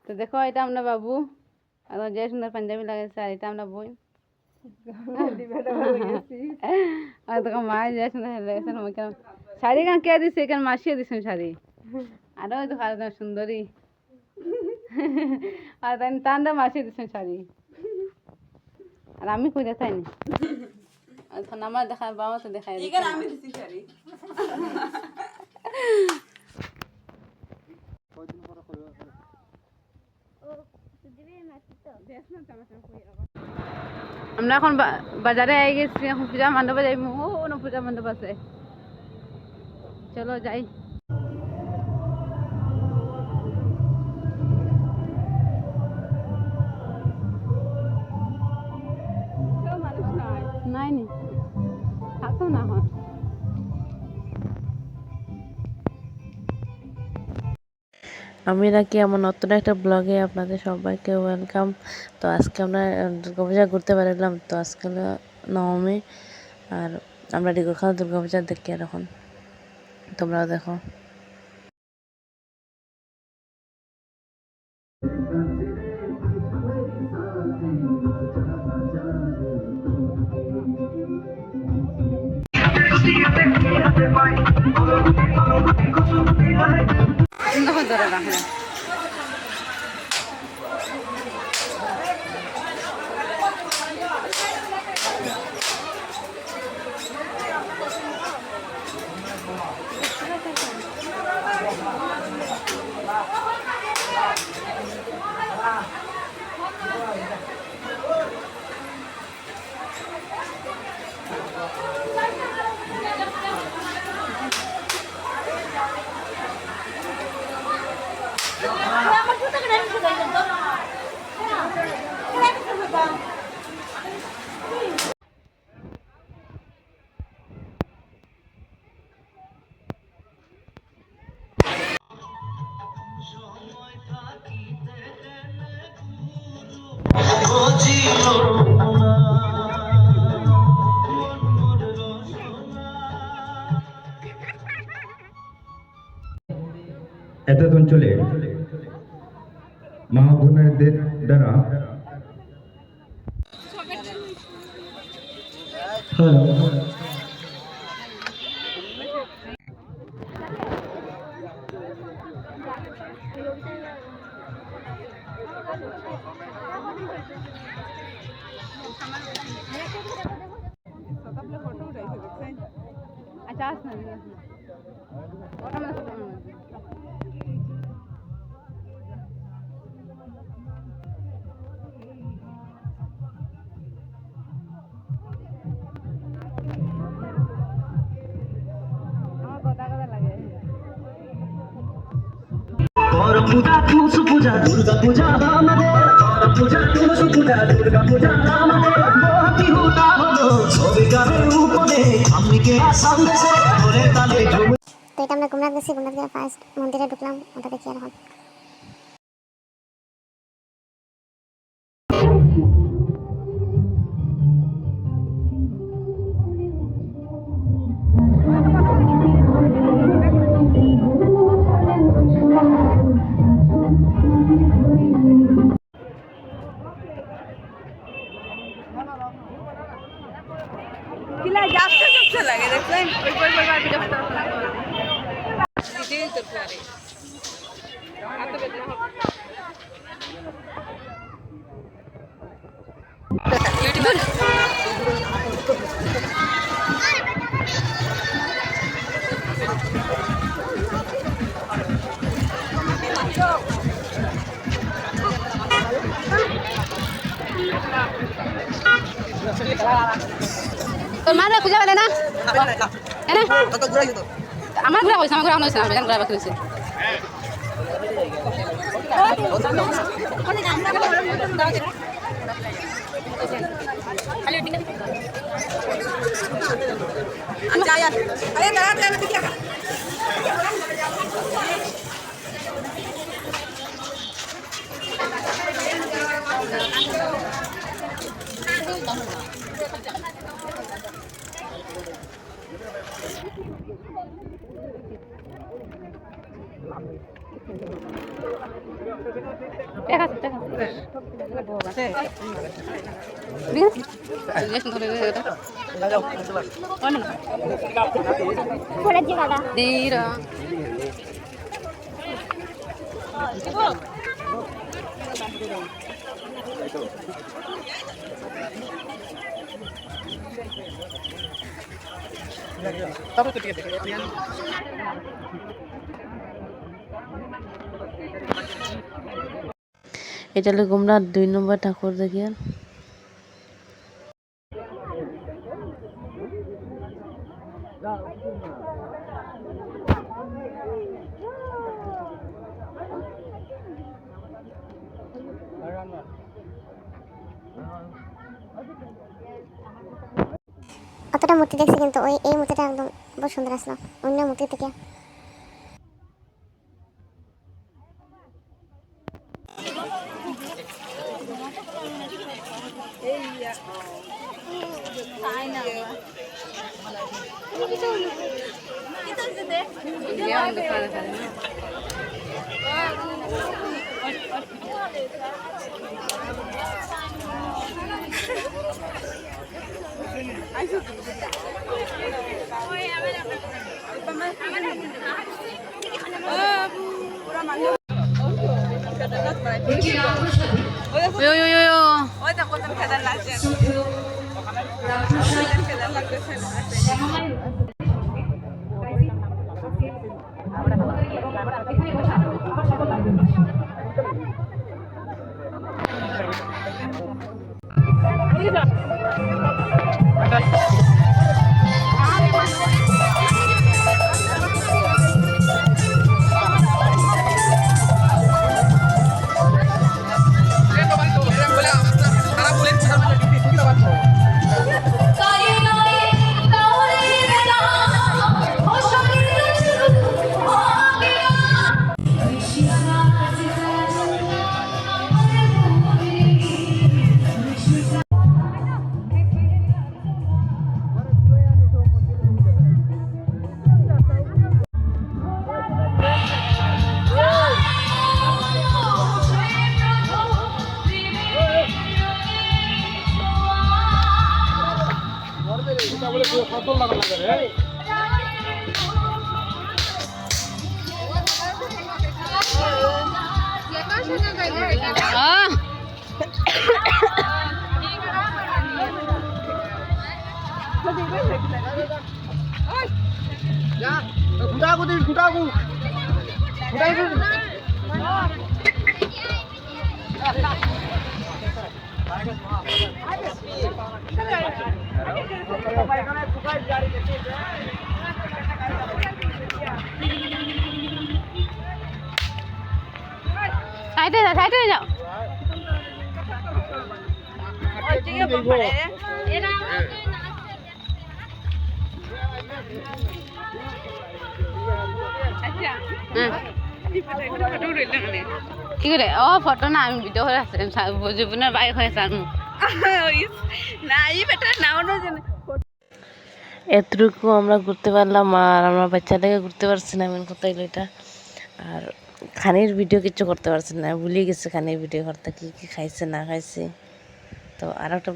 তো দেখো এটা আমরা বাবু আর যে সুন্দর পাঞ্জাবি লাগাইছে আর এটা আমরা বই আর তোকে মা যে সুন্দর লাগাইছে শাড়ি কেন কে দিছে এখানে মাসিয়ে দিছেন শাড়ি আরো তো খারাপ সুন্দরী আর তাই টান্ডা মাসিয়ে দিছেন শাড়ি আর আমি কই দেখাইনি এখন আমার দেখা বাবা তো দেখাই আমি দিছি শাড়ি আমরা এখন বাজারে আই গেছি এখন পূজা মণ্ডপে যাই ও পূজা মণ্ডপ আছে চলো যাই নাই নি থাকতো না এখন আমি নাকি আমার নতুন একটা ব্লগে আপনাদের সবাইকে ওয়েলকাম। তো আজকে আমরা দুর্গাপূজা ঘুরতে বেরোলাম। তো আজকে নবমী আর আমরা ডিগোখানা দুর্গাপূজা দেখি আর এখন তোমরাও দেখো। ধরে রাখলাম এতদ অঞ্চলে মা বোনেদের দ্বারা আচ্ছা আস না পূজা তুলস পূজা দুর্গা পূজা আমাদের পূজা তুলস পূজা দুর্গা পূজা আমাদের মহাতি হুটা হলো সবিকারের উপরে আমনিকে আসাম দেশে ধরে তালে তো এটা আমরা গুমরাগ গেছি গুমরাগ দিয়ে ফার্স্ট মন্দিরে ঢুকলাম ওটা দেখি আর এখন কিলা যাচ্ছে যাচ্ছে লাগে দেখছেন ওই কই কই বার ভিডিও করতে দিতেই তো পারে এত বেদনা হবে ইউটিউব তোর মা না পূজা বলে না এনে আমার ঘুরা হয়েছে আমার ঘুরা হয়েছে না ঘুরা বাকি হয়েছে এটা হলো গুমরা 2 নম্বর ঠাকুর দেখিয়ে অতটা মূর্তি দেখছি কিন্তু এই মূর্তিটা একদম বহুত সুন্দর আসলো অন্য মূর্তি থেকে। ওই দেখো তুমি খেদার লাগছেন খেদার লাগতেছে সাইডে যাও সাইডে যাও কি করে ও ফটো না আমি ভিডিও করে আসছিলাম জীবনের বাইক হয়েছে না এই বেটা নাও না জানে এতটুকু আমরা ঘুরতে পারলাম আর আমরা বাচ্চাটাকে ঘুরতে পারছি না মেন কথা হলো এটা। আর খানির ভিডিও কিছু করতে পারছি না, ভুলে গেছে খানির ভিডিও করতে, কি কি খাইছে না খাইছে। তো আর একটা